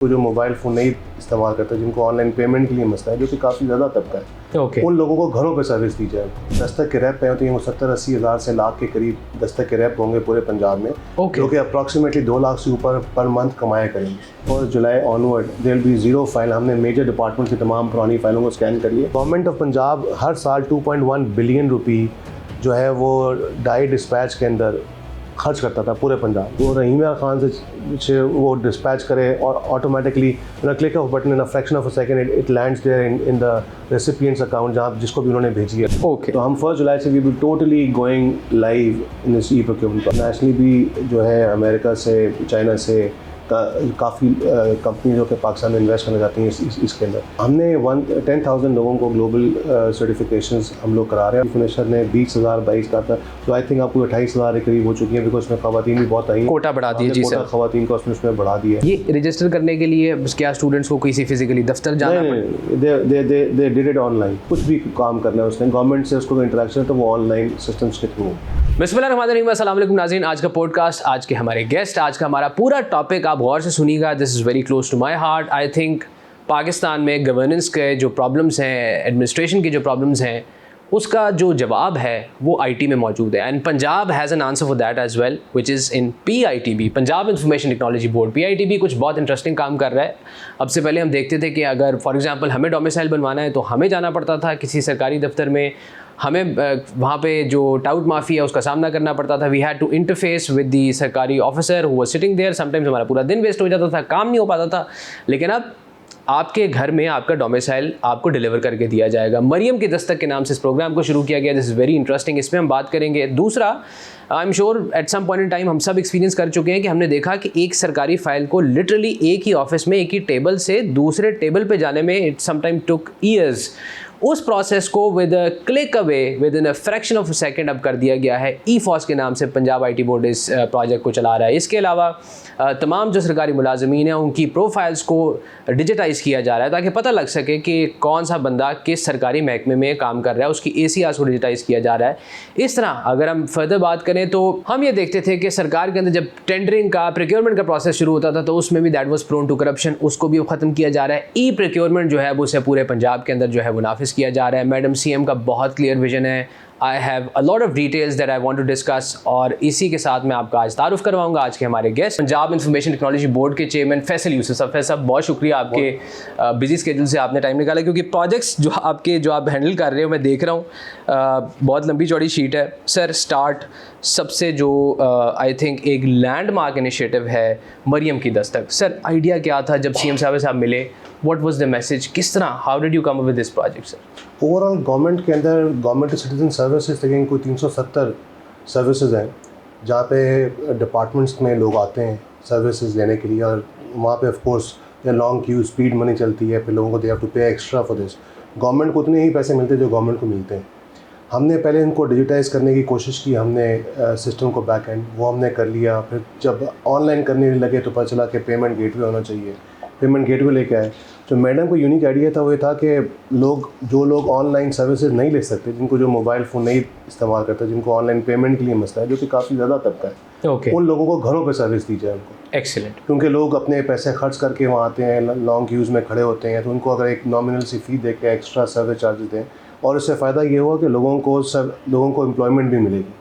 जो mobile phone नहीं इस्तेमाल करते, जिनको ऑनलाइन पेमेंट के लिए मसला है, जो कि काफ़ी ज़्यादा तबका है, उन लोगों को घरों पे सर्विस दी जाए। दस्तक के रैप पे होती हैं वो 70-80 हज़ार से लाख के करीब दस्तक के रैप होंगे पूरे पंजाब में, जो कि अप्रॉक्सीमेटली 2 लाख से ऊपर पर मंथ कमाया करेंगे। और July onward there will be zero file. हमने मेजर डिपार्टमेंट की तमाम पुरानी फाइलों को स्कैन कर लिया। गवर्नमेंट ऑफ पंजाब हर साल 2.1 बिलियन रुपी जो है वो डाई डिस्पैच के अंदर खर्च करता था पूरे पंजाब। वो रहीम खान से वो डिस्पैच करे और automatically click of button in a fraction of a second it lands there in the recipients account, जहाँ जिसको भी उन्होंने भेजी है। तो हम 1 जुलाई से we will totally going live in this E procurement. Nationally भी जो है अमेरिका से, चाइना से काफ़ी कंपनी जो कि पाकिस्तान में इन्वेस्ट करना चाहती हैं इसके अंदर। हमने 10,000 लोगों को ग्लोबल सर्टिफिकेशंस हम लोग करा रहे हैं। मिनिस्टर ने 20,022 का था, तो आई थिंक आपको 28,000 के करीब हो चुकी है, बिकॉज उसमें खवातीन भी बहुत आई हैं। कोटा बढ़ा दिया जी सर, खवातीन का उसमें बढ़ा दिया। ये रजिस्टर करने के लिए क्या स्टूडेंट्स को किसी फिजिकली दफ्तर जाना दे डिड इट ऑनलाइन। कुछ भी काम करना है उसने, गवर्नमेंट से उसको इंटरेक्शन, तो वो ऑनलाइन सिस्टम्स के थ्रू। बिस्मिल्लाहिर्रहमानिर्रहीम, अस्सलाम वालेकुम नाज़रीन। आज का पॉडकास्ट, आज के हमारे गेस्ट, आज का हमारा पूरा टॉपिक आप गौर से सुनिएगा। This is very close to my heart. I think Pakistan में गवर्नेंस के जो प्रॉब्लम्स हैं, एडमिनिस्ट्रेशन की जो प्रॉब्लम्स हैं, उसका जो जवाब है वो आईटी में मौजूद है। And Punjab has an answer for that as well, which is in PITB, Punjab information technology board. PITB कुछ बहुत इंटरेस्टिंग काम कर रहा है। अब से पहले हम देखते थे कि अगर फॉर एग्जांपल हमें डोमिसाइल बनवाना है तो हमें जाना पड़ता था किसी सरकारी दफ्तर में, हमें वहाँ पे जो टाउट माफ़ी है उसका सामना करना पड़ता था। We had to interface with the सरकारी officer who was sitting there. Sometimes हमारा पूरा दिन वेस्ट हो जाता था, काम नहीं हो पाता था। लेकिन अब आपके घर में आपका डोमिसाइल आपको डिलीवर करके दिया जाएगा। मरियम की दस्तक के नाम से इस प्रोग्राम को शुरू किया गया। दिस इज़ वेरी इंटरेस्टिंग, इसमें हम बात करेंगे। दूसरा, I am sure at some point in time हम सब एक्सपीरियंस कर चुके हैं कि हमने देखा कि एक सरकारी फाइल को लिटरली एक ही ऑफिस में, एक ही टेबल से दूसरे टेबल पे जाने में इट समटाइम टुक ईयर्स। उस प्रोसेस को with a click away, with in a fraction of a second अब कर दिया गया है। ई-फॉस के नाम से पंजाब आईटी बोर्ड इस प्रोजेक्ट को चला रहा है। इसके अलावा तमाम जो सरकारी मुलाजमीन हैं उनकी प्रोफाइल्स को डिजिटाइज़ किया जा रहा है ताकि पता लग सके कि कौन सा बंदा किस सरकारी महकमे में काम कर रहा है, उसकी ACRs को डिजिटाइज़ किया जा रहा है। इस तरह अगर हम फर्दर बात करें तो हम ये देखते थे कि सरकार के अंदर जब टेंडरिंग का, प्रोक्योरमेंट का प्रोसेस शुरू होता था तो उसमें भी that was prone to corruption, उसको भी अब ख़त्म किया जा रहा है। ई प्रोक्योरमेंट जो है वो उसे पूरे पंजाब के अंदर जो है वो नाफिज किया जा रहा है। मैडम CM का बहुत क्लियर विजन है। I have a lot of details that I want to discuss, और इसी के साथ मैं आपका आज तारुफ करवाऊंगा आज के हमारे guest, Punjab information technology board के चेयरमैन फैसल यूसुफ साहब। फैसल साहब, बहुत शुक्रिया आपके बिजी स्केड्यूल से आपने टाइम निकाला, क्योंकि प्रोजेक्ट्स जो आप हैंडल कर रहे हो मैं देख रहा हूँ बहुत लंबी चौड़ी शीट है। सर, स्टार्ट सबसे जो आई थिंक एक लैंडमार्क इनिशिएटिव है मरियम की दस्तक। सर, आइडिया क्या था जब CM साहब मिले? What was the message? किस तरह, how did you come up with this project, sir? Overall government के अंदर गवर्नमेंट टू सिटीजन सर्विसेज लेकिन कोई 370 सर्विसेज हैं जहाँ पे डिपार्टमेंट्स में लोग आते हैं सर्विसेज लेने के लिए, और वहाँ पे of course long Q, speed money चलती है, फिर लोगों को दे हैव टू पे एक्स्ट्रा फॉर दिस। गवर्नमेंट को उतने ही पैसे मिलते हैं जो गवर्नमेंट को मिलते हैं। हमने पहले इनको डिजिटाइज़ करने की कोशिश की, हमने सिस्टम को बैक एंड वो हमने कर लिया। फिर जब ऑनलाइन करने लगे तो पता चला कि पेमेंट गेटवे होना चाहिए। पेमेंट गेटवे लेके आए। जो मैडम को यूनिक आइडिया था वो ये था कि जो लोग ऑनलाइन सर्विसेज नहीं ले सकते, जिनको जो मोबाइल फ़ोन नहीं इस्तेमाल करते, जिनको ऑनलाइन पेमेंट के लिए मसला है, जो कि काफ़ी ज़्यादा तबका है, उन लोगों को घरों पे सर्विस दी जाए उनको। एक्सीलेंट। क्योंकि लोग अपने पैसे खर्च करके वहाँ आते हैं, लॉन्ग क्यूज़ में खड़े होते हैं, तो उनको अगर एक नॉमिनल सी फ़ी दे के एक्स्ट्रा सर्विस चार्जेस दें, और इससे फ़ायदा ये हुआ कि लोगों को एम्प्लॉयमेंट भी मिलेगी।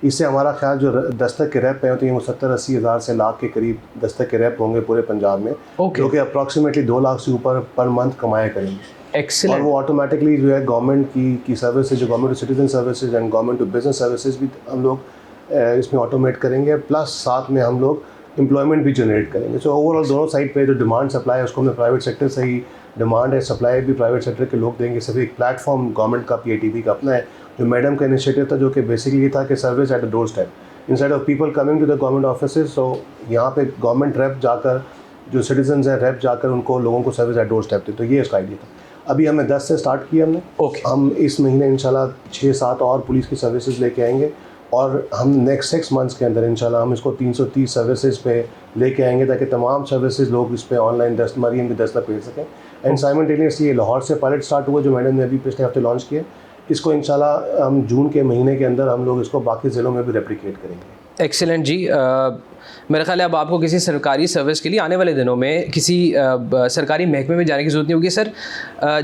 इससे हमारा ख्याल जो दस्तक के रैप पे होती हैं वो 70-80 हज़ार से लाख के करीब दस्तक के रैप होंगे पूरे पंजाब में, जो कि अप्रॉक्सीमेटली 2 लाख से ऊपर पर मंथ कमाया करेंगे। एक्सीलेंट। और वो ऑटोमेटिकली जो है गवर्नमेंट की सर्विसेज, जो government to citizen services and government to business services भी हम लोग इसमें ऑटोमेट करेंगे, प्लस साथ में हम लोग एम्प्लॉयमेंट भी जनरेट करेंगे। सो ओवरऑल दोनों साइड पे जो डिमांड सप्लाई है उसको हमने प्राइवेट सेक्टर से ही, डिमांड है सप्लाई भी प्राइवेट सेक्टर के लोग देंगे। सिर्फ एक प्लेटफॉर्म गवर्नमेंट का पीआईटीबी का अपना है, जो मैडम का इनिशिएटिव था, जो कि बेसिकली ये था कि service at the door step instead of people coming to the government offices. So यहाँ पे गवर्नमेंट रेप जाकर, जो सिटीजन्स हैं रेप जाकर उनको लोगों को सर्विस एट डोर स्टेप थे। तो ये उसका आइडिया था। अभी हमने 10 से स्टार्ट किया हमने। हम इस महीने इंशाल्लाह 6-7 और पुलिस की सर्विसेज लेके आएंगे, और हम नेक्स्ट 6 मंथ्स के अंदर इंशाल्लाह हम इसको 330 सर्विसेज पे लेके आएंगे, ताकि तमाम सर्विसेज लोग इस पे ऑनलाइन मरियम की दस्तक भेज सकें। एंड साइमल्टेनियसली ये लाहौर से पायलट स्टार्ट हुआ, जो मैडम ने अभी पिछले हफ्ते लॉन्च किया। इसको इंशाल्लाह हम जून के महीने के अंदर हम लोग इसको बाकी ज़िलों में भी रेप्लिकेट करेंगे। एक्सीलेंट जी। मेरा ख्याल है अब आपको किसी सरकारी सर्विस के लिए आने वाले दिनों में किसी सरकारी महकमे में जाने की ज़रूरत नहीं होगी सर।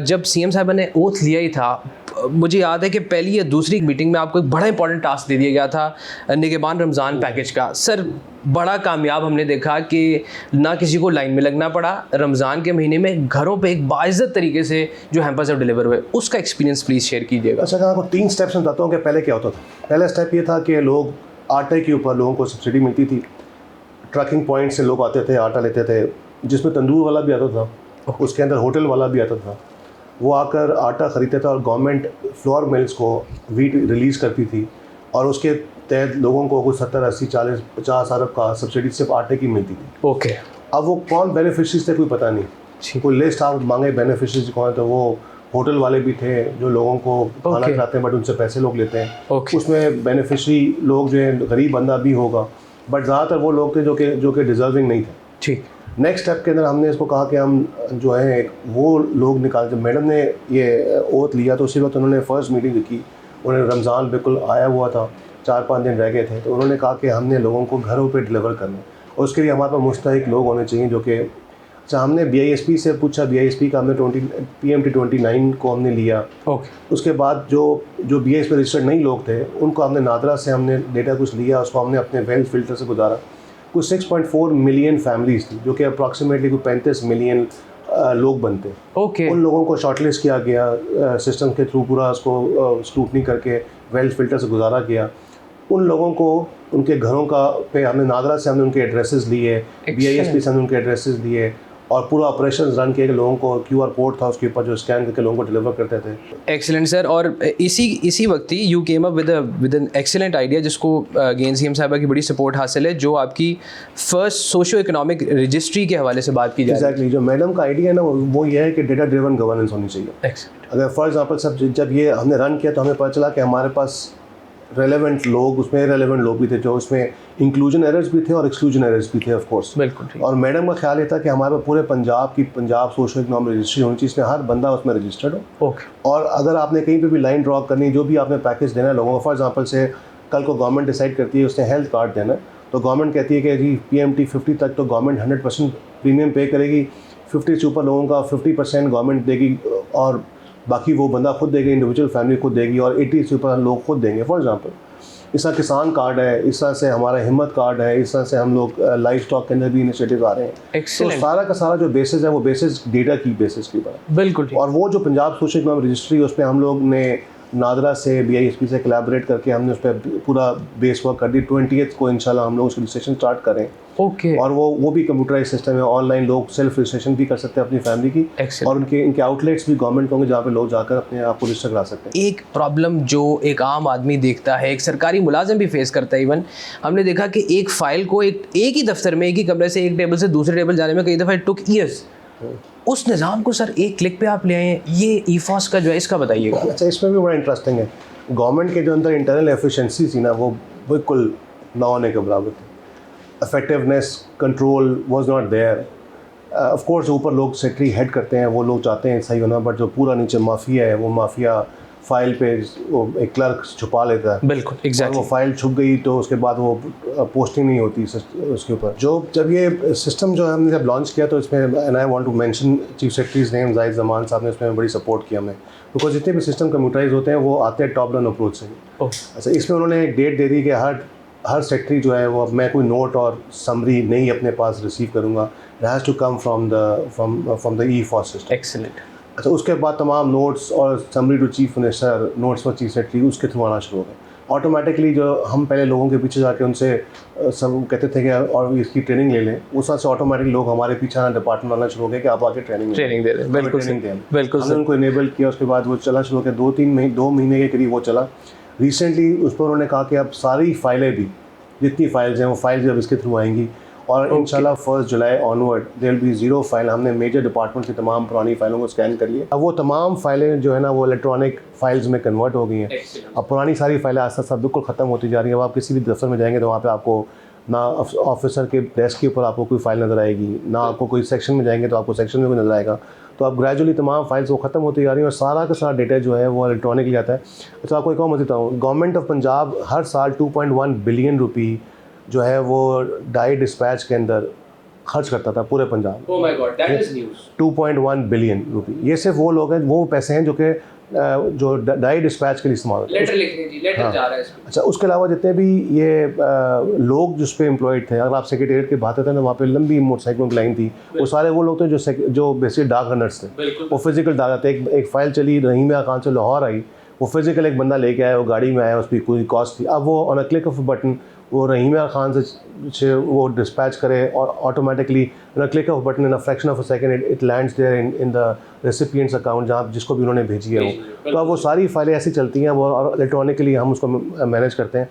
जब सीएम साहब ने ओथ लिया ही था, मुझे याद है कि पहली या दूसरी मीटिंग में आपको एक बड़ा इंपॉर्टेंट टास्क दे दिया गया था निगहबान रमज़ान पैकेज का। सर बड़ा कामयाब हमने देखा कि ना किसी को लाइन में लगना पड़ा, रमज़ान के महीने में घरों पे एक बाइज़्ज़त तरीके से जो हैम्पर्स अब डिलीवर हुए, उसका एक्सपीरियंस प्लीज़ शेयर कीजिएगा। अच्छा, मैं आपको 3 स्टेप्स बताता हूँ कि पहले क्या होता था। पहला स्टेप ये था कि लोग आटे के ऊपर लोगों को सब्सिडी मिलती थी। ट्रकिंग पॉइंट से लोग आते थे, आटा लेते थे, जिसमें तंदूर वाला भी आता था, उसके अंदर होटल वाला भी आता था। वो आकर आटा ख़रीदते थे और गवर्नमेंट फ्लोर मिल्स को वीट रिलीज़ करती थी और उसके तहत लोगों को कुछ 70, 80, 40, 50 अरब का सब्सिडी सिर्फ आटे की मिलती थी। ओके। अब वो कौन बेनिफिशरीज थे कोई पता नहीं। कोई लिस्ट आप मांगे बेनिफिशरीज कौन, तो वो होटल वाले भी थे जो लोगों को खाना खिलाते हैं बट उनसे पैसे लोग लेते हैं। उसमें बेनिफिशरी लोग जो है गरीब बंदा भी होगा, बट ज़्यादातर वो लोग थे जो कि डिज़र्विंग नहीं थे। ठीक। नेक्स्ट स्टेप के अंदर हमने इसको कहा कि हम जो है वो लोग निकाल। जब मैडम ने ये ओथ लिया तो उसी वक्त उन्होंने फर्स्ट मीटिंग रखी। उन्हें रमज़ान बिल्कुल आया हुआ था, 4-5 दिन रह गए थे, तो उन्होंने कहा कि हमने लोगों को घरों पे डिलीवर करना है और उसके लिए हमारे पास मुस्तहिक लोग होने चाहिए जो कि। अच्छा, हमने BISP से पूछा, BISP का हमने PMT 29 को हमने लिया। उसके बाद जो BISP रजिस्टर्ड नहीं लोग थे उनको हमने नादरा से हमने डेटा कुछ लिया, उसको हमने अपने वेल्थ फिल्टर से गुजारा। कुछ 6.4 मिलियन फैमिलीज थी जो कि अप्रॉक्सीमेटली कुछ 35 मिलियन लोग बनते। उन लोगों को शॉर्टलिस्ट किया गया सिस्टम के थ्रू, पूरा उसको स्क्रूटनी करके वेल्थ फिल्टर से गुजारा किया। उन लोगों को उनके घरों का पे हमने नादरा से हमने उनके एड्रेसेस लिए, BISP से हमने उनके एड्रेसेस लिए और पूरा ऑपरेशन रन किया कि लोगों को QR कोड था उसके ऊपर जो स्कैन करके लोगों को डिलीवर करते थे। Excellent sir. और इसी वक्त ही you came up with an excellent idea जिसको अगेन सीएम साहबा की बड़ी सपोर्ट हासिल है, जो आपकी फर्स्ट सोशियो इकोनॉमिक रजिस्ट्री के हवाले से बात की जाए। एग्जैक्टली, जो मैडम का आइडिया है ना वो ये है कि डेटा ड्रिवन गवर्नेंस होनी चाहिए। अगर फॉर एग्जाम्पल सब जब ये हमने रन किया तो हमें पता चला कि हमारे पास रेलेवेंट लोग, उसमें रेलेवेंट लोग भी थे, जो उसमें इंक्लूजन एरर्स भी थे और एक्सक्लूजन एरर्स भी थे ऑफ कोर्स। बिल्कुल। और मैडम का ख्याल ये था कि हमारे पूरे पंजाब सोशल इकोनॉमिक रजिस्ट्री होनी चाहिए, इसमें हर बंदा उसमें रजिस्टर्ड हो। और अगर आपने कहीं पे भी लाइन ड्रॉ करनी, जो भी आपने पैकेज देना है लोगों को, फॉर एग्जांपल से कल को गवर्नमेंट डिसाइड करती है उसने हेल्थ कार्ड देना है, तो गवर्नमेंट कहती है कि जी PMT 50 तक तो गवर्नमेंट 100% प्रीमियम पे करेगी, 50 से ऊपर लोगों का 50% गवर्नमेंट देगी और बाकी वो बंदा खुद देगी, इंडिविजुअल फैमिली खुद देगी, और 80 से ऊपर लोग खुद देंगे। फॉर एग्जांपल इस तरह किसान कार्ड है, इस तरह से हमारा हिम्मत कार्ड है, इस तरह से हम लोग लाइफ स्टॉक के अंदर भी इनिशिएटिव आ रहे हैं। तो सारा का सारा जो बेसिस है वो बेसिस डेटा की बेसिस के ऊपर। बिल्कुल। और वो जो पंजाब सोशल इकोनॉमिक रजिस्ट्री, उसमें हम लोग ने नादरा से BISP से कोलैबोरेट करके हमने उस पर पूरा बेस वर्क कर दी। 20th को इंशाल्लाह हम लोग उसकी रजिस्ट्रेशन स्टार्ट करें। और वो भी कंप्यूटराइज सिस्टम है, ऑनलाइन लोग सेल्फ रजिस्ट्रेशन भी कर सकते हैं अपनी फैमिली की, और इनके आउटलेट्स भी गवर्नमेंट होंगे जहाँ पे लोग जाकर अपने आप को रजिस्टर करा सकते हैं। एक प्रॉब्लम जो एक आम आदमी देखता है, एक सरकारी मुलाजिम भी फेस करता है, इवन हमने देखा कि एक फाइल को एक ही दफ्तर में, एक ही कमरे से एक टेबल से दूसरे टेबल जाने में कई दफ़ा इट टुक ईयर्स। उस निज़ाम को सर एक क्लिक पे आप ले आए, ये EFOS का जो है इसका बताइएगा। अच्छा, इसमें भी बड़ा इंटरेस्टिंग है। गवर्नमेंट के जो अंदर इंटरनल एफिशिएंसी थी ना, वो बिल्कुल ना होने के बराबर थी। Effectiveness control was not there. Of course ऊपर लोग सेक्रेटरी हेड करते हैं, वो लोग चाहते हैं सही होना, बट जो पूरा नीचे माफिया है, वो माफिया फाइल पे वो एक क्लर्क छुपा लेता है। बिल्कुल, एग्जैक्टली। वो फाइल छुप गई तो उसके बाद वो पोस्टिंग नहीं होती उसके ऊपर। जब ये सिस्टम जो हमने जब लॉन्च किया तो इसमें, and I want to mention chief secretary's name, Zahid Zaman साहब ने इसमें बड़ी सपोर्ट किया हमें, बिकॉज जितने भी सिस्टम कंप्यूटराइज होते हैं वो आते हैं टॉप डाउन अप्रोच से। अच्छा, इसमें उन्होंने एक डेट दे दी कि हर सेक्रेटरी जो है वो, मैं कोई नोट और समरी नहीं अपने पास रिसीव करूँगा, it has to come from the EFOS system. Excellent. अच्छा, उसके बाद तमाम नोट्स और summary to chief minister, notes for chief secretary, उसके थ्रू आना शुरू हो गए ऑटोमेटिकली। जो हम पहले लोगों के पीछे जाके उनसे सब कहते थे कि और इसकी ट्रेनिंग ले लें, उस वक्त से ऑटोमेटिकली लोग हमारे पीछे आना डिपार्टमेंट आना शुरू हो गए कि आप आके ट्रेनिंग दे दें। बिल्कुल बिल्कुल। हमने उनको इनेबल किया, उसके बाद वो चला शुरू हो गया। 2 महीने के करीब वो चला। रिसेंटली उस पर उन्होंने कहा कि अब सारी फाइलें भी, जितनी फाइल्स हैं वो फाइल्स अब इसके थ्रू आएंगी, और इंशाल्लाह 1 July onward there will be 0 file. हमने मेजर डिपार्टमेंट की तमाम पुरानी फाइलों को स्कैन कर लिया। अब वो तमाम फाइलें जो है ना वो इलेक्ट्रॉनिक फाइल्स में कन्वर्ट हो गई हैं। अब पुरानी सारी फाइलें आस्ते आस्ते बिल्कुल ख़त्म होती जा रही हैं। अब आप किसी भी दफ्तर में जाएंगे तो वहाँ पे आपको ना ऑफिसर के डेस्क के ऊपर आपको कोई फाइल नज़र आएगी, ना आपको कोई सेक्शन में जाएंगे तो आपको सेक्शन में कोई नज़र आएगा। तो अब ग्रेजुअली तमाम फाइल्स वो ख़त्म होती जा रही हैं और सारा का सारा डेटा जो है वो इलेक्ट्रॉनिकली आता है। तो आपको एक और बताता हूँ, गवर्नमेंट ऑफ पंजाब हर साल 2.1 बिलियन रुपी जो है वो डाई डिस्पैच के अंदर खर्च करता था पूरे पंजाब में। Oh my God, that is news. 2.1 billion रुपये। ये सिर्फ वो लोग हैं, वो पैसे हैं जो कि जो डाई डिस्पैच के लिए इस्तेमाल होते हैं। लेटर लिखने जी, लेटर हाँ। जा रहा है इसमें। अच्छा, उसके अलावा जितने भी ये लोग जिस पे एम्प्लॉयड थे, अगर आप सेक्रेटेरिएट की बात करते हैं तो वहाँ पे लंबी मोटरसाइकिलों की लाइन थी, वो सारे वो लोग थे जो बेसिक डाक रनर्स थे। वो फिजिकल डाक थे। एक फाइल चली रहीम खान से लाहौर आई, वो फिजिकल एक बंदा लेके आया, वो गाड़ी में आया, उस पर कोई कॉस्ट थी। अब वो on a click of button वो रहीम खान से वो डिस्पैच करे और automatically on a click of button in a fraction of a second it lands there in the recipients account, जहाँ जिसको भी उन्होंने भेजी है वो। तो अब वो सारी फाइलें ऐसी चलती हैं, वो और इलेक्ट्रॉनिकली हम उसको मैनेज करते हैं।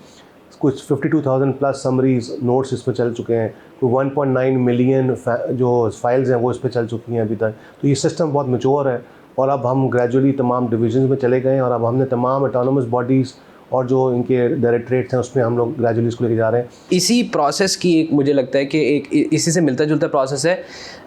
कुछ 52,000 प्लस समरीज नोट्स इस पर चल चुके हैं, तो 1.9 मिलियन जो फाइल्स हैं वो इस पर चल चुकी हैं अभी तक। तो ये सिस्टम बहुत मैच्योर है और अब हम ग्रेजुअली तमाम डिविजन्स में चले गए हैं और अब हमने तमाम ऑटोनोमस बॉडीज़ और जो इनके डायरेक्टरेट्स हैं उसमें हम लोग ग्रेजुअली इसको लेके जा रहे हैं। इसी प्रोसेस की एक मुझे लगता है कि एक इसी से मिलता जुलता प्रोसेस है,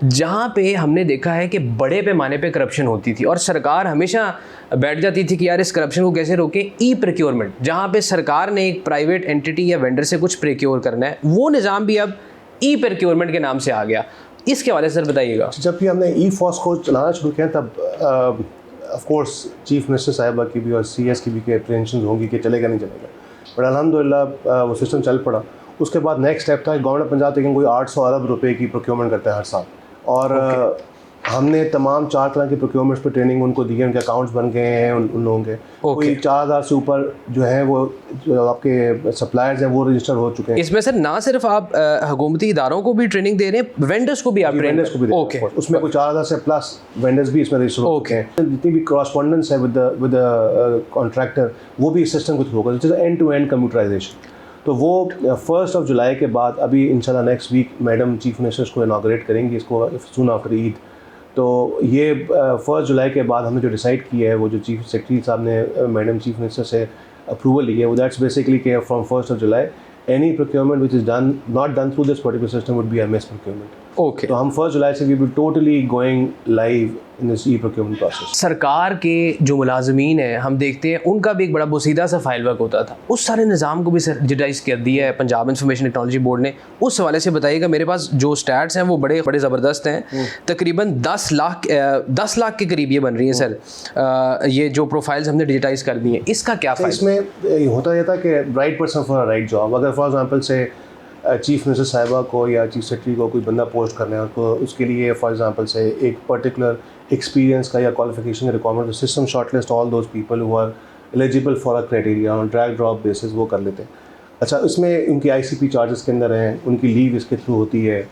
जहाँ पे हमने देखा है कि बड़े पैमाने पे करप्शन होती थी और सरकार हमेशा बैठ जाती थी कि यार इस करप्शन को कैसे रोकें। ई प्रोक्योरमेंट, जहाँ पे सरकार ने एक प्राइवेट एंटिटी या वेंडर से कुछ प्रोक्योर करना है, वो निज़ाम भी अब ई प्रोक्योरमेंट के नाम से आ गया। इसके हवाले से सर बताइएगा। जब भी हमने ई फॉस को चलाना शुरू किया तब ऑफ कोर्स चीफ मिनिस्टर साहिबा की भी और CS की भी अप्रीहेंशन होंगी कि चलेगा नहीं चलेगा, बट अल्हम्दुलिल्लाह वो सिस्टम चल पड़ा। उसके बाद नेक्स्ट स्टेप था गवर्नमेंट ऑफ पंजाब तक कोई 800 अरब रुपए की प्रोक्योरमेंट करता है हर साल, और हमने तमाम 4 तरह की प्रोक्योरमेंट्स पर ट्रेनिंग उनको दी है, उनके अकाउंट्स बन गए हैं उन लोगों के। कोई 4,000 से ऊपर जो है वो जो आपके सप्लायर्स हैं वो रजिस्टर हो चुके हैं। इसमें सर ना सिर्फ आप हुकूमती इदारों को भी ट्रेनिंग दे रहे हैं, वेंडर्स को भी आप वेंडर्स को भी दे रहे हैं। उसमें कोई 4,000 से प्लस वेंडर्स भी इसमें रजिस्टर हो चुके हैं। जितनी भी कॉरस्पॉन्डेंस है विद कॉन्ट्रैक्टर वो भी इस सिस्टम को थ्रू होगा, जिस एंड टू एंड कंप्यूटराइजेशन। तो वो 1 जुलाई के बाद अभी इंशाल्लाह next week madam chief minister को इनाग्रेट करेंगी इसको सून आफ्टर ईद। तो ये 1 जुलाई के बाद हमने जो डिसाइड किया है, वो जो चीफ सेक्रेटरी साहब ने मैडम चीफ मिनिस्टर से अप्रूवल ली है, वो दैट्स बेसिकली कि from 1 July any procurement which is done not done through this particular system would be a mis procurement. Okay, तो हम 1 जुलाई से we will totally going live in this E procurement process. सरकार के जो मुलाजमीन हैं हम देखते हैं उनका भी एक बड़ा बोसीदा सा फाइल वर्क होता था, उस सारे निज़ाम को भी सर डिजिटाइज कर दिया है पंजाब इंफॉर्मेशन टेक्नोलॉजी बोर्ड ने। उस हवाले से बताइएगा। मेरे पास जो स्टैट्स हैं वो बड़े बड़े ज़बरदस्त हैं। तकरीबन 10 लाख के करीब ये बन रही हैं सर, ये जो प्रोफाइल्स हमने डिजिटाइज कर दी हैं। इसका क्या फ़ायदा? इसमें होता यह था कि right person for right job. अगर फॉर एग्जांपल से चीफ मिनिस्टर साहिबा को या चीफ सेक्रेटरी को कोई बंदा पोस्ट करना है तो उसके लिए फॉर एग्जांपल से एक पर्टिकुलर एक्सपीरियंस का या क्वालिफिकेशन का requirement, system shortlist all those people who are eligible for a criteria on drag drop basis, वो कर लेते हैं। अच्छा, इसमें उनकी ICP चार्जेस के अंदर हैं, उनकी लीव इसके थ्रू होती है,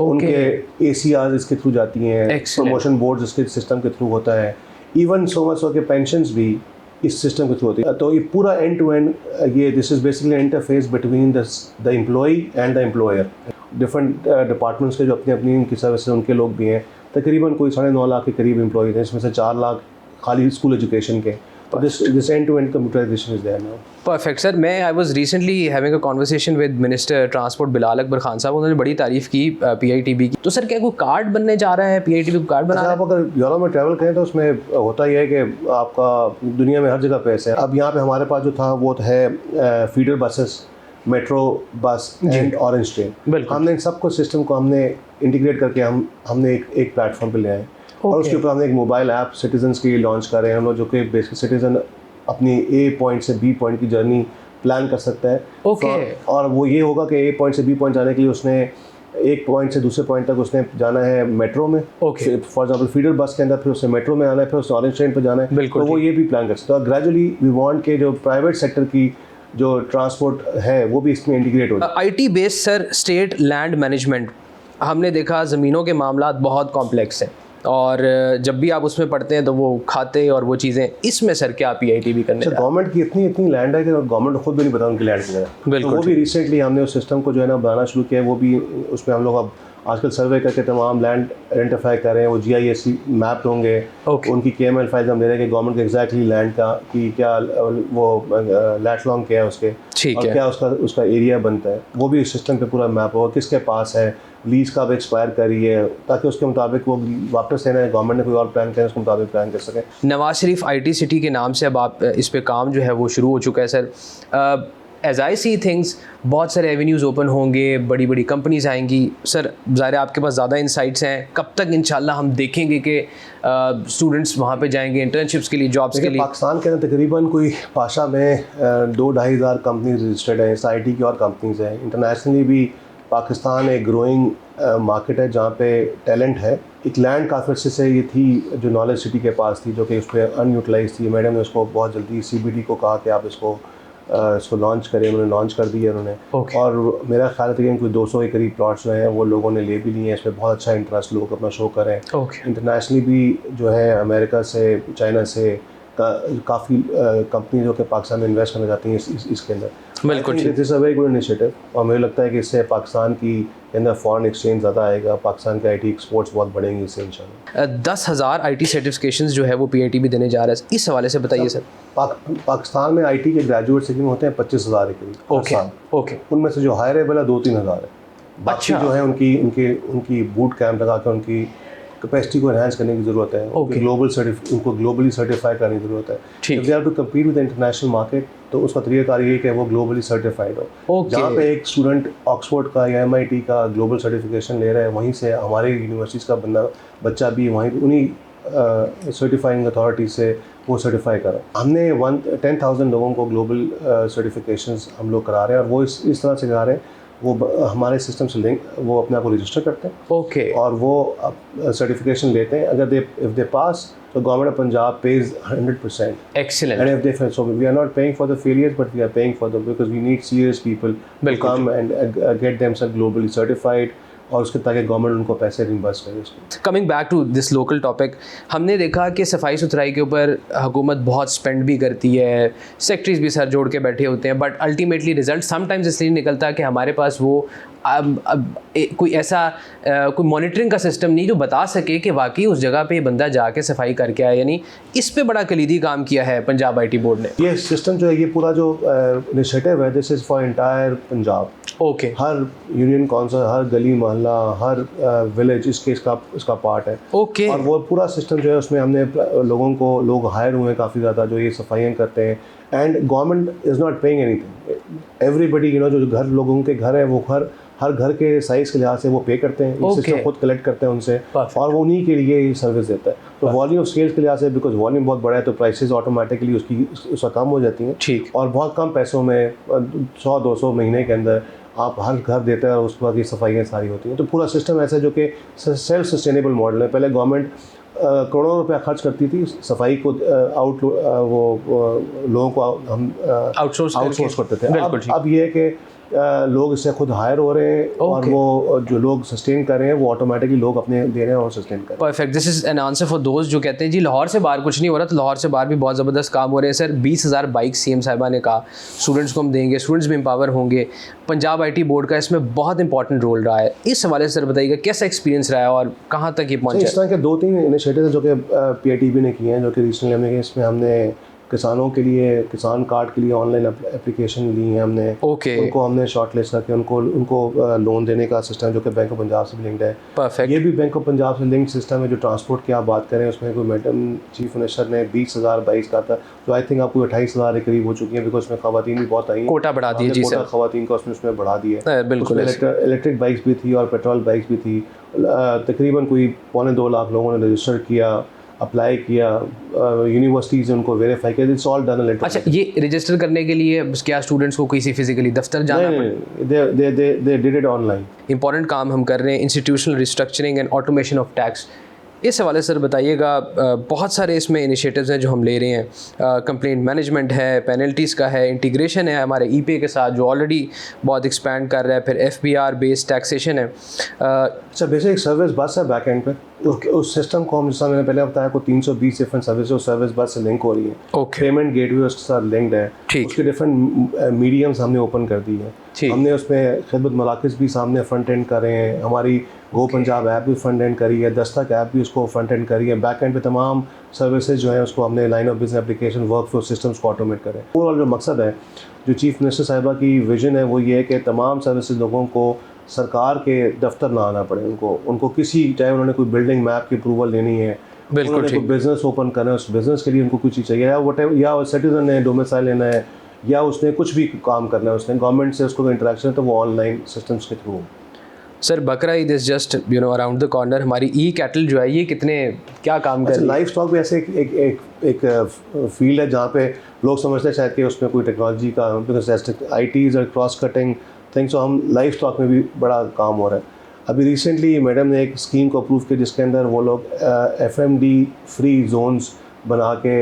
उनके ACRs इसके थ्रू जाती हैं, प्रमोशन बोर्ड इसके सिस्टम के थ्रू होता है, इवन सो मच के पेंशंस भी इस सिस्टम के थ्रू होती है। तो ये पूरा एंड टू एंड ये this is basically interface between the employee and the employer. Different departments के जो अपनी अपनी उनकी सर्विस उनके लोग भी हैं, तकरीबन कोई 9.5 लाख के करीब एम्प्लॉय हैं, इसमें से 4 लाख खाली स्कूल एजुकेशन के। तो this end to end computerization is there now. Perfect sir. मैं I was recently having a conversation with minister transport Bilal Akbar Khan साहब, उन्होंने बड़ी तारीफ़ की PITB की। तो सर क्या कोई कार्ड बनने जा रहा है, PITB को कार्ड बना रहा है? आप अगर यूरोप में ट्रैवल करें तो उसमें होता यह है कि आपका दुनिया में हर जगह पैसे हैं। अब यहाँ पे हमारे पास जो था वो है feeder buses, metro bus and orange train. हमने इन सबको सिस्टम को हमने इंटीग्रेट करके हमने एक प्लेटफॉर्म पे ले आए और उसके ऊपर हमने एक मोबाइल ऐप सिटीजन्स के लिए लॉन्च कर रहे हैं हम लोग, जो कि बेसिक सिटीजन अपनी A पॉइंट से B पॉइंट की जर्नी प्लान कर सकता है। और वो ये होगा कि A पॉइंट से B पॉइंट जाने के लिए उसने एक पॉइंट से दूसरे पॉइंट तक उसने जाना है मेट्रो में, फॉर एग्जांपल फीडर बस के अंदर, फिर उससे मेट्रो में आना है, फिर उससे ऑरेंज ट्रेन पर जाना है। तो वो ये भी प्लान कर सकता है। और ग्रेजुअली वी वांट के जो प्राइवेट सेक्टर की जो ट्रांसपोर्ट है वो भी इसमें इंटीग्रेट हो जाए। IT based sir state land management, हमने देखा ज़मीनों के मामला बहुत कॉम्प्लेक्स हैं और जब भी आप उसमें पढ़ते हैं तो वो खाते और वो चीज़ें, इसमें सर क्या PITB करने? गवर्नमेंट की इतनी लैंड है कि गवर्नमेंट खुद भी नहीं पता उनकी लैंड की है। तो वो भी रिसेंटली हमने उस सिस्टम को जो है ना बनाना शुरू किया है। वो भी उसमें हम लोग अब आजकल सर्वे करके तमाम लैंड आइडेंटिफाई कर रहे हैं, वो GIS मैप होंगे, उनकी KML फाइल्स हम दे रहे हैं कि गवर्नमेंट के एग्जैक्टली लैंड का कि क्या वो लैट लॉन्ग क्या है उसके, और क्या उसका एरिया बनता है, वो भी इस सिस्टम पे पूरा मैप होगा, किसके पास है, लीज कब एक्सपायर कर रही है, ताकि उसके मुताबिक वो वापस लेना है, गवर्नमेंट ने कोई और प्लान किया उसके मुताबिक प्लान कर सकें। नवाज शरीफ IT सिटी के नाम से अब आप इस पे काम जो है वो शुरू हो चुका है sir. As I see things बहुत सारे एवेन्यूज़ ओपन होंगे, बड़ी बड़ी कंपनीज आएंगी। सर ज़ाहिर है आपके पास ज़्यादा इंसाइट्स हैं, कब तक इंशाल्लाह हम देखेंगे कि स्टूडेंट्स वहाँ पे जाएंगे इंटर्नशिप्स के लिए, जॉब्स के लिए? पाकिस्तान के अंदर तकरीबन कोई पाशा में 2-2.5 हज़ार कंपनीज रजिस्टर्ड हैं, IT की और कंपनीज हैं। इंटरनेशनली भी पाकिस्तान एक ग्रोइंग मार्केट है जहाँ पे टैलेंट है। एक लैंड काफ़ी अर्से से ये थी जो नॉलेज सिटी के पास थी, जो कि उस पर अनयूटिलाइज थी। मैडम ने उसको बहुत जल्दी CBD को कहा कि आप इसको लॉन्च करें, उन्होंने लॉन्च कर दिया उन्होंने। और मेरा ख्याल है कि कोई 200 के करीब प्लॉट्स जो हैं वो लोगों ने ले भी लिए हैं। इस पर बहुत अच्छा इंटरेस्ट लोग अपना शो कर रहे हैं। इंटरनेशनली भी जो है अमेरिका से, चाइना से काफ़ी कंपनी जो कि पाकिस्तान में इन्वेस्ट करना चाहती हैं इसके अंदर। बिल्कुल, this is a very good initiative और मुझे लगता है कि इससे पाकिस्तान की अंदर फॉरेन एक्सचेंज ज़्यादा आएगा, पाकिस्तान के IT एक्सपोर्ट्स बहुत बढ़ेंगे इससे इंशाल्लाह। 10,000 IT सर्टिफिकेशंस जो है वो PIT भी देने जा रहा है, इस हवाले से बताइए सर। पाकिस्तान में IT के ग्रेजुएट से होते हैं 25,000 के करीब। ओके। उनमें से जो हायरेबल है 2-3 हज़ार है। बाकी जो है उनकी बूट कैंप लगा कर उनकी कैपेसिटी को एनहांस करने की ज़रूरत है। उनको ग्लोबली सर्टिफाई करने की ज़रूरत है। If they have to compete with international market, तो उसका तरीका ये है कि वो ग्लोबली सर्टिफाइड हो। जहाँ पे एक स्टूडेंट ऑक्सफोर्ड का या MIT का ग्लोबल सर्टिफिकेशन ले रहा है, वहीं से हमारे यूनिवर्सिटीज़ का बच्चा भी वहीं उन्हीं सर्टिफाइंग अथॉरिटी से वो सर्टिफाई करा। हमने 10,000 लोगों को ग्लोबल सर्टिफिकेशंस हम लोग करा रहे हैं और वो इस तरह से करा रहे हैं, वो हमारे सिस्टम से लिंक वो अपने आप को रजिस्टर करते हैं। और वो सर्टिफिकेशन लेते हैं। अगर इफ दे पास, तो government of Punjab pays 100%. Excellent. And if they fail, so we are not paying for the failures, but we are paying for them because we need serious people to come and get themselves globally certified, और उसके ताकि government उनको पैसे reimburse करे उसको। Coming back to this local topic, हमने देखा कि सफाई सुथराई के ऊपर हुकूमत बहुत स्पेंड भी करती है, सेक्रेटरीज भी सर जोड़ के बैठे होते हैं, बट अल्टीमेटली रिजल्ट समटाइम्स इसलिए निकलता है कि हमारे पास वो कोई ऐसा कोई मॉनिटरिंग का सिस्टम नहीं जो बता सके कि वाकई उस जगह पे बंदा जाके सफाई करके आया। यानी इस पे बड़ा कलीदी काम किया है पंजाब IT बोर्ड ने। ये सिस्टम जो है, ये पूरा जो इनिशिएटिव है, this is for entire Punjab. हर यूनियन काउंसिल, हर गली मोहल्ला, हर विलेज इसका पार्ट है। और वो पूरा सिस्टम जो है उसमें हमने लोग हायर हुए हैं काफ़ी ज़्यादा जो ये सफाइयाँ करते हैं। And government is not paying anything. Everybody जो घर लोगों के घर है, वो हर घर के साइज़ के लिहाज से वो पे करते हैं। सिस्टम खुद कलेक्ट करते हैं उनसे और वो उन्हीं के लिए ये सर्विस देता है। तो वॉल्यूम ऑफ सेल्स के लिहाज से, बिकॉज वॉल्यूम बहुत बड़ा है, तो प्राइसेस ऑटोमेटिकली उसका कम हो जाती हैं। और बहुत कम पैसों में 100-200 महीने के अंदर आप हर घर देते हैं और उसके बाद ये सफाइयाँ सारी होती हैं। तो पूरा सिस्टम ऐसा है जो कि सेल्फ सस्टेनेबल मॉडल है। पहले गवर्नमेंट करोड़ों रुपया खर्च करती थी सफाई को, लोगों को हम आउटसोर्स करते थे। अब ये है कि लोग इससे खुद हायर हो रहे हैं और वो जो लोग सस्टेन कर रहे हैं वो ऑटोमेटिकली लोग अपने दे रहे हैं और सस्टेन कर रहे हैं। Perfect. This is an answer for दोस्त जो कहते हैं जी लाहौर से बाहर कुछ नहीं हो रहा, तो लाहौर से बाहर भी बहुत ज़बरदस्त काम हो रहे हैं। सर 20,000 बाइक CM साहिबा ने कहा स्टूडेंट्स को हम देंगे, स्टूडेंट्स भी एम्पावर होंगे। पंजाब IT बोर्ड का इसमें बहुत इंपॉर्टेंट रोल रहा है। इस हवाले से सर बताइएगा कैसा एक्सपीरियंस रहा है और कहाँ तक ये पहुँचा? इस तरह के 2-3 इनिशिएटिव जो कि PITB ने किए हैं, जो कि रिसेंटली हमने किए, इसमें हमने किसानों के लिए किसान कार्ड के लिए ऑनलाइन एप्लीकेशन ली है हमने। उनको हमने शॉर्ट लिस्ट करके उनको लोन देने का सिस्टम जो कि बैंक ऑफ पंजाब से लिंक्ड है। परफेक्ट। ये भी बैंक ऑफ पंजाब से लिंक्ड सिस्टम है। जो ट्रांसपोर्ट की आप बात करें, उसमें कोई मैडम चीफ मिनिस्टर ने 20,000 बाइक्स का था, तो आई थिंक आपको 28,000 के करीब हो चुकी है, बिकॉज उसमें खवातीन भी बहुत आई, कोटा बढ़ा दिया जी सर, खवातीन का उसमें बढ़ा दिया। बिल्कुल। इलेक्ट्रिक बाइक्स भी थी और पेट्रोल बाइक्स भी थी। तकरीबन कोई 2.25 लाख लोगों ने रजिस्टर किया, अप्लाई किया, यूनिवर्सिटीज़ उनको वेरीफाई किया। It's all done electronic. अच्छा, ये रजिस्टर करने के लिए क्या स्टूडेंट्स को किसी फिजिकली दफ्तर जाना पड़े? They did it online. Important काम हम कर रहे हैं, institutional restructuring and automation of tax. इस हवाले से सर बताइएगा, बहुत सारे इसमें इनिशिएटिव्स हैं जो हम ले रहे हैं। कंप्लेंट मैनेजमेंट है, पेनल्टीज़ का है, इंटीग्रेशन है हमारे EPay के साथ जो ऑलरेडी बहुत एक्सपैंड कर रहा है, फिर FBR बेस्ड टैक्सेशन है। अच्छा, बेसिक सर्विस बस है बैक एंड पे, उस सिस्टम को हम, जैसा मैंने पहले बताया, को 320 डिफरेंट सर्विस और सर्विस बस से लिंक हो रही है। पेमेंट गेटवे उसके साथ लिंक्ड है। उसके डिफरेंट मीडियम्स हमने ओपन कर दी है। हमने उसमें खिदमत मराकज़ भी सामने फ्रंट एंड कर रहे हैं। हमारी गो पंजाब ऐप भी फ्रंट एंड करी है, दस्तक ऐप भी उसको फ्रंट एंड करी है। बैक एंड पे तमाम सर्विसेज जो है उसको हमने line of business application work flow systems को ऑटोमेट करें। ओवरऑल जो मकसद है, जो चीफ मिनिस्टर साहिबा की विजन है, वो ये है कि तमाम सर्विसेज लोगों को सरकार के दफ्तर ना आना पड़े। उनको किसी, चाहे उन्होंने कोई बिल्डिंग मैप की अप्रूवल लेनी है, बिल्कुल, बिजनेस ओपन करना है, उस बिजनेस के लिए उनको कुछ चीज़ चाहिए, या सिटीजन है, डोमिसाइल लेना है, या उसने कुछ भी काम करना है, उसने गवर्नमेंट से उसको इंटरेक्शन है तो वो ऑनलाइन सिस्टम्स के थ्रू। सर बकरा Eid is just around the corner, हमारी ई कैटल जो है ये कितने क्या काम कर रही है? लाइफ स्टॉक भी ऐसे एक फील्ड है जहाँ पे लोग समझते हैं शायद कि उसमें कोई टेक्नोलॉजी का, ITs और क्रॉस कटिंग थिंग्स, तो हम लाइफ स्टॉक में भी बड़ा काम हो रहा है। अभी रिसेंटली मैडम ने एक स्कीम को अप्रूव किया जिसके अंदर वो लोग FMD फ्री जोन्स बना के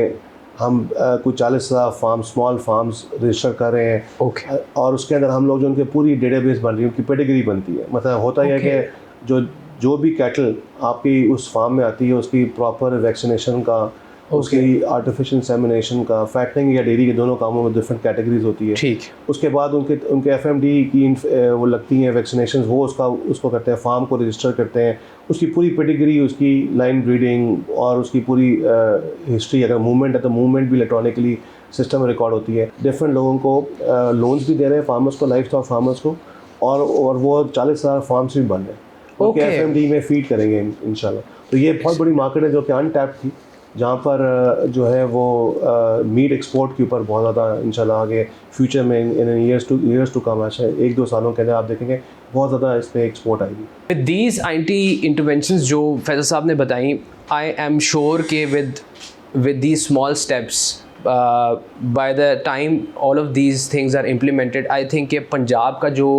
हम कुछ 40,000 फार्म, स्मॉल फार्म्स रजिस्टर कर रहे हैं। Okay. और उसके अंदर हम लोग जो उनके पूरी डेटाबेस बन रही है, उनकी पेडिग्री बनती है। मतलब होता यह है कि जो भी कैटल आपकी उस फार्म में आती है उसकी प्रॉपर वैक्सीनेशन का, उसकी आर्टिफिशियल इंसेमिनेशन का, फैटनिंग या डेयरी के दोनों कामों में डिफरेंट कैटेगरीज होती है। ठीक। उसके बाद उनके FMD की वो लगती हैं वैक्सीनेशन, वो उसको करते हैं, फार्म को रजिस्टर करते हैं, उसकी पूरी पेडिग्री, उसकी लाइन ब्रीडिंग और उसकी पूरी हिस्ट्री, अगर मूवमेंट है तो मूवमेंट भी इलेक्ट्रॉनिकली सिस्टम में रिकॉर्ड होती है। डिफरेंट लोगों को लोन्स भी दे रहे हैं फार्मर्स को, लाइफ स्टॉक फार्मर्स को, और वो 40,000 फार्म्स भी बन रहे हैं, उनके FMD में फीड करेंगे इंशाल्लाह। तो ये बहुत बड़ी मार्केट है जो कि अनटैप्ड थी, जहाँ पर जो है वो मीट एक्सपोर्ट के ऊपर बहुत ज़्यादा इंशाल्लाह आगे फ्यूचर में इन ईयर्स टू कम, अच्छा 1-2 सालों के अंदर आप देखेंगे बहुत ज़्यादा इस पर एक्सपोर्ट आएगी। विद दीज एंटी इंटरवेंशंस जो फैज़ल साहब ने बताई, आई एम श्योर कि with these small steps by the time all of these things are implemented, I think कि पंजाब का जो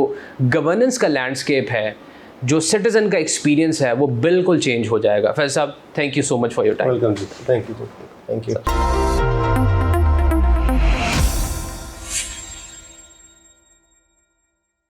गवर्नेंस का लैंडस्केप है, जो सिटीज़न का एक्सपीरियंस है, वो बिल्कुल चेंज हो जाएगा। फैज़ल साहब, thank you so much for your time. Welcome जी, थैंक यू।